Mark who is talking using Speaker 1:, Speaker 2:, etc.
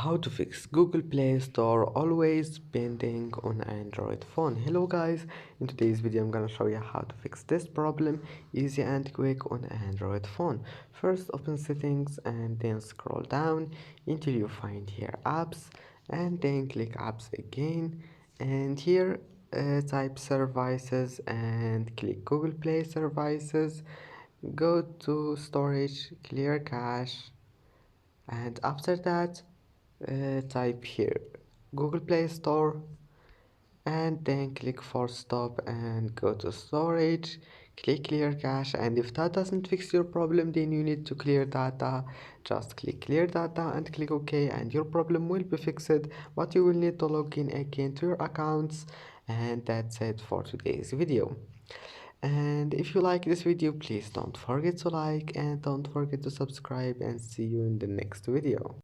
Speaker 1: How to fix Google Play Store always pending on Android phone. Hello guys, in today's video I'm gonna show you how to fix this problem easy and quick on Android phone. First, open settings and then scroll down until you find here apps, and then click apps again, and here type services and click Google Play services. Go to storage, clear cache, and after that type here Google Play Store, and then click for stop and go to storage, click clear cache. And if that doesn't fix your problem, then you need to clear data. Just click clear data and click OK, and your problem will be fixed, but you will need to log in again to your accounts. And that's it for today's video. And if you like this video, please don't forget to like and don't forget to subscribe, and see you in the next video.